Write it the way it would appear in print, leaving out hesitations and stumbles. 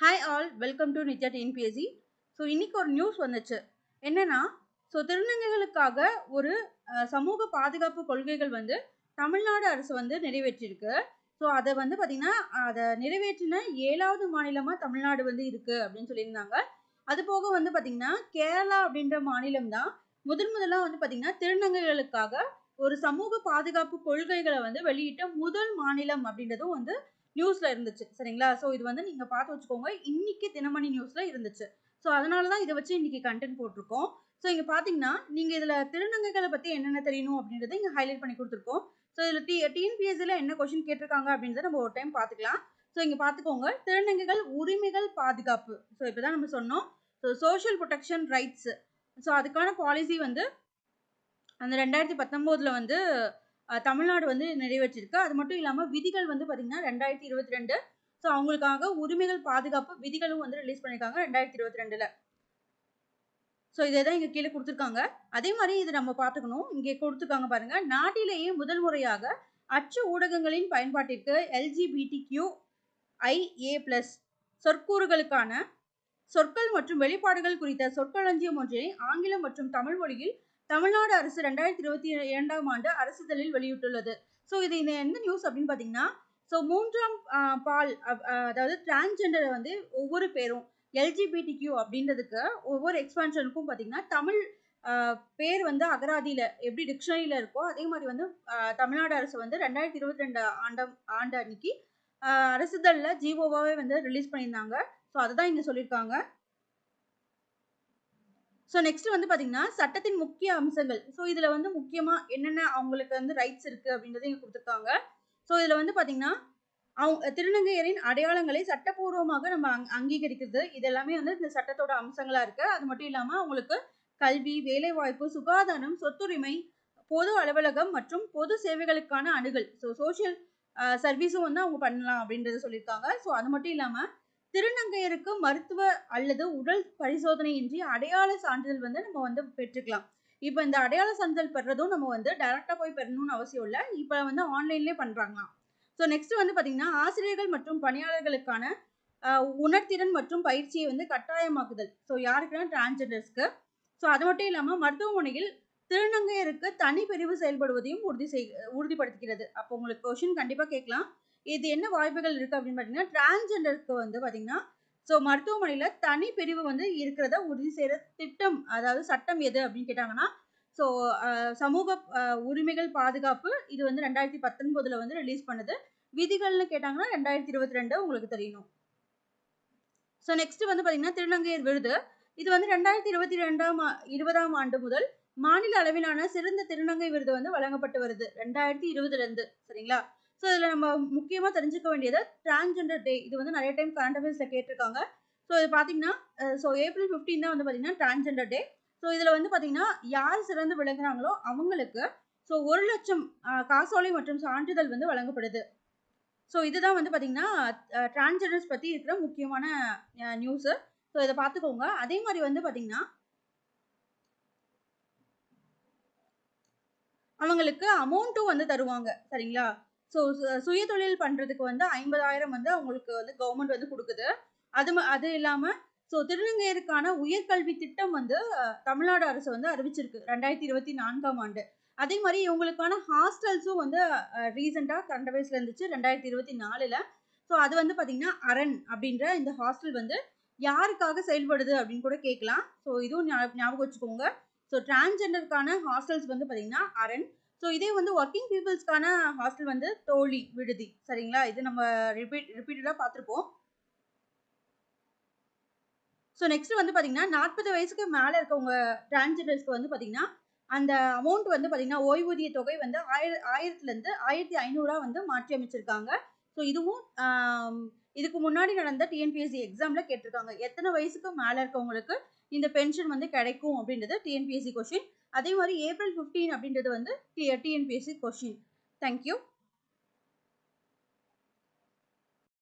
Hi all welcome to Nithya TNPSC. So இன்னைக்கு ஒரு news வந்துச்சு. என்னன்னா, ஸோ திருநங்கைகளுக்காக ஒரு சமூக பாதுகாப்பு கொள்கைகள் வந்து தமிழ்நாடு அரசு வந்து நிறைவேற்றிருக்கு. ஸோ அதை வந்து பார்த்தீங்கன்னா, அதை நிறைவேற்றின 7வது மாநிலமாக தமிழ்நாடு வந்து இருக்கு அப்படின்னு சொல்லியிருந்தாங்க. அது போக வந்து பார்த்தீங்கன்னா, கேரளா அப்படின்ற மாநிலம் தான் முதலாக வந்து பார்த்தீங்கன்னா திருநங்கைகளுக்காக ஒரு சமூக பாதுகாப்பு கொள்கைகளை வந்து வெளியிட்ட முதல் மாநிலம் அப்படின்றதும் வந்து நியூஸ்ல இருந்துச்சு. சரிங்களா? ஸோ இது வந்து நீங்க பார்த்து வச்சுக்கோங்க. இன்னைக்கு தினமணி நியூஸ்ல இருந்துச்சு. ஸோ அதனால தான் இத வச்சு இன்னைக்கு கன்டென்ட் போட்டிருக்கோம். ஸோ இங்க பார்த்தீங்கன்னா, நீங்க இதுல திருநங்கைகள பத்தி என்னென்ன தெரியணும் அப்படின்றத இங்க ஹைலைட் பண்ணி குடுத்துருக்கோம். ஸோ இதுல டிஎன்பிஎஸ்சில என்ன கொஸ்டின் கேட்டிருக்காங்க அப்படின்றத நம்ம ஒரு டைம் பார்த்துக்கலாம். ஸோ இங்க பார்த்துக்கோங்க. திருநங்கைகள் உரிமைகள் பாதுகாப்பு. ஸோ இப்பதான் நம்ம சொன்னோம். So social protection rights. So அதுக்கான பாலிசி வந்து அந்த 2019ல வந்து தமிழ்நாடு வந்து நிறைவேற்றிருக்கு. அது மட்டும் இல்லாம விதிகள் வந்து பார்த்தீங்கன்னா 2022. ஸோ அவங்களுக்காக உரிமைகள் பாதுகாப்பு விதிகளும் வந்து ரிலீஸ் பண்ணியிருக்காங்க 2022ல. ஸோ இதை தான் இங்க கீழே கொடுத்துருக்காங்க. அதே மாதிரி இது நம்ம பார்த்துக்கணும். இங்கே கொடுத்துருக்காங்க பாருங்க. நாட்டிலேயே முதல் முறையாக அச்சு ஊடகங்களின் பயன்பாட்டிற்கு LGBTQIA+ சொற்கூறுகளுக்கான சொற்கள் மற்றும் வெளிப்பாடுகள் குறித்த சொற்களஞ்சியம் ஒன்றை ஆங்கிலம் மற்றும் தமிழ் மொழியில் தமிழ்நாடு அரசு 2022ஆம் ஆண்டு அரசிதழில் வெளியிட்டுள்ளது. ஸோ இது எந்த நியூஸ் அப்படின்னு பார்த்தீங்கன்னா, ஸோ 3ஆம் பால் அதாவது டிரான்ஸ்ஜெண்டரை வந்து ஒவ்வொரு பேரும் LGBTQ அப்படின்றதுக்கு ஒவ்வொரு எக்ஸ்பான்ஷனுக்கும் பார்த்தீங்கன்னா தமிழ் பேர் வந்து அகராதியில் எப்படி டிக்ஷனரியில் இருக்கோ அதே மாதிரி வந்து தமிழ்நாடு அரசு வந்து 2022 ஆண்டு அன்னைக்கு அரசிதழில் ஜிஓவாவே வந்து ரிலீஸ் பண்ணியிருந்தாங்க. ஸோ அதுதான் இங்கே சொல்லியிருக்காங்க. ஸோ நெக்ஸ்ட் வந்து பார்த்தீங்கன்னா சட்டத்தின் முக்கிய அம்சங்கள். ஸோ இதில் வந்து முக்கியமாக என்னென்ன அவங்களுக்கு வந்து ரைட்ஸ் இருக்குது அப்படின்றத இங்கே கொடுத்துருக்காங்க. ஸோ இதில் வந்து பார்த்தீங்கன்னா திருநங்கையரின் அடையாளங்களை சட்டப்பூர்வமாக நம்ம அங்கீகரிக்கிறது. இது எல்லாமே வந்து இந்த சட்டத்தோட அம்சங்களாக இருக்குது. அது மட்டும் இல்லாமல் அவங்களுக்கு கல்வி, வேலைவாய்ப்பு, சுகாதாரம், சொத்துரிமை, பொது அலுவலகம் மற்றும் பொது சேவைகளுக்கான அணுகல். ஸோ சோஷியல் சர்வீஸும் வந்து அவங்க பண்ணலாம் அப்படின்றத சொல்லியிருக்காங்க. ஸோ அது மட்டும் இல்லாமல் திருநங்கையருக்கு மருத்துவ அல்லது உடல் பரிசோதனையின்றி அடையாள சான்றிதழ் வந்து நம்ம வந்து பெற்றுக்கலாம். இப்போ இந்த அடையாள சான்றிதழ் பெறதும் நம்ம வந்து டைரக்டா போய் பெறணும்னு அவசியம் இல்லை. இப்போ வந்து ஆன்லைன்லேயே பண்றாங்களாம். ஸோ நெக்ஸ்ட் வந்து பார்த்தீங்கன்னா ஆசிரியர்கள் மற்றும் பணியாளர்களுக்கான உணர்திறன் மற்றும் பயிற்சியை வந்து கட்டாயமாக்குதல். ஸோ யாருக்குன்னா டிரான்ஸ்ஜெண்டர்ஸ்க்கு. ஸோ அது மட்டும் இல்லாமல் மருத்துவமனையில் திருநங்கையருக்கு தனி பிரிவு செயல்படுவதையும் உறுதிப்படுத்துகிறது. அப்போ உங்களுக்கு கொஸ்டின் கண்டிப்பாக கேட்கலாம். இது என்ன வாய்ப்புகள் இருக்குது அப்படின்னு பார்த்தீங்கன்னா, டிரான்ஸ்ஜெண்டருக்கு வந்து பார்த்தீங்கன்னா ஸோ மருத்துவமனையில் தனி பிரிவு வந்து இருக்கிறத உறுதி செய்கிற திட்டம், அதாவது சட்டம் எது அப்படின்னு கேட்டாங்கன்னா, ஸோ சமூக உரிமைகள் பாதுகாப்பு இது வந்து 2019ல் வந்து ரிலீஸ் பண்ணுது. விதிகள்னு கேட்டாங்கன்னா 2022 உங்களுக்கு தெரியணும். ஸோ நெக்ஸ்ட் வந்து பார்த்தீங்கன்னா திருநங்கையர் விருது. இது வந்து 2020ஆம் ஆண்டு முதல் மாநில அளவிலான சிறந்த திருநங்கை விருது வந்து வழங்கப்பட்டு வருது 2020லேருந்து. சரிங்களா? ஸோ இதில் நம்ம முக்கியமாக தெரிஞ்சுக்க வேண்டியது டிரான்ஸ்ஜெண்டர் டே. இது வந்து நிறைய டைம் கரண்ட் அஃபேர்ஸில் கேட்டிருக்காங்க. ஸோ இது பார்த்தீங்கன்னா ஸோ ஏப்ரல் 15 தான் வந்து பார்த்தீங்கன்னா டிரான்ஸ்ஜெண்டர் டே. ஸோ இதில் வந்து பார்த்தீங்கன்னா யார் சிறந்து விளங்குறாங்களோ அவங்களுக்கு ஸோ 1 லட்சம் காசோலை மற்றும் சான்றிதழ் வந்து வழங்கப்படுது. ஸோ இதுதான் வந்து பார்த்தீங்கன்னா டிரான்ஸ்ஜெண்டர்ஸ் பற்றி இருக்கிற முக்கியமான நியூஸு. ஸோ இதை பார்த்துக்கோங்க. அதே மாதிரி வந்து பார்த்தீங்கன்னா அவங்களுக்கு அமௌண்ட்டும் வந்து தருவாங்க. சரிங்களா? ஸோ சுயதொழில் பண்ணுறதுக்கு வந்து 50,000 வந்து அவங்களுக்கு வந்து கவர்மெண்ட் வந்து கொடுக்குது. அது இல்லாமல் ஸோ திருநங்கையருக்கான உயர்கல்வி திட்டம் வந்து தமிழ்நாடு அரசு வந்து அறிவிச்சிருக்கு 2024ஆம் ஆண்டு. அதே மாதிரி இவங்களுக்கான ஹாஸ்டல்ஸும் வந்து ரீசெண்டாக கரண்ட் அஃபேர்ஸில் இருந்துச்சு 2024ல். ஸோ அது வந்து பார்த்தீங்கன்னா அரண் அப்படின்ற இந்த ஹாஸ்டல் வந்து யாருக்காக செயல்படுது அப்படின்னு கூட கேட்கலாம். ஸோ இதுவும் ஞாபகம் வச்சுக்கோங்க. ஸோ டிரான்ஸ்ஜெண்டருக்கான ஹாஸ்டல்ஸ் வந்து பார்த்தீங்கன்னா அரண். ஸோ இதே வந்து ஒர்க்கிங் பீப்புள்ஸ்க்கான ஹாஸ்டல் வந்து தோழி விடுதி. சரிங்களா? இது நம்ம ரிப்பீட்டடாக பார்த்துருப்போம். ஸோ நெக்ஸ்ட் வந்து பார்த்தீங்கன்னா 40 வயசுக்கு மேலே இருக்கவங்க டிரான்ஸ்ஜெண்டர்ஸ்க்கு வந்து பார்த்தீங்கன்னா அந்த அமௌண்ட் வந்து பார்த்தீங்கன்னா ஓய்வூதிய தொகை வந்து 1000லேருந்து 1500 வந்து மாற்றி அமைச்சிருக்காங்க. ஸோ இதுவும் இதுக்கு முன்னாடி நடந்த டிஎன்பிஎஸ்சி எக்ஸாமில் கேட்டிருக்காங்க. எத்தனை வயசுக்கு மேலே இருக்கவங்களுக்கு இந்த பென்ஷன் வந்து கிடைக்கும் அப்படின்றது டிஎன்பிஎஸ்சி கொஸ்டின். அதே மாதிரி ஏப்ரல் 15 அப்படின்றது வந்து டிஎன்பிஎஸ்சி கொஸ்டின். தேங்க்யூ.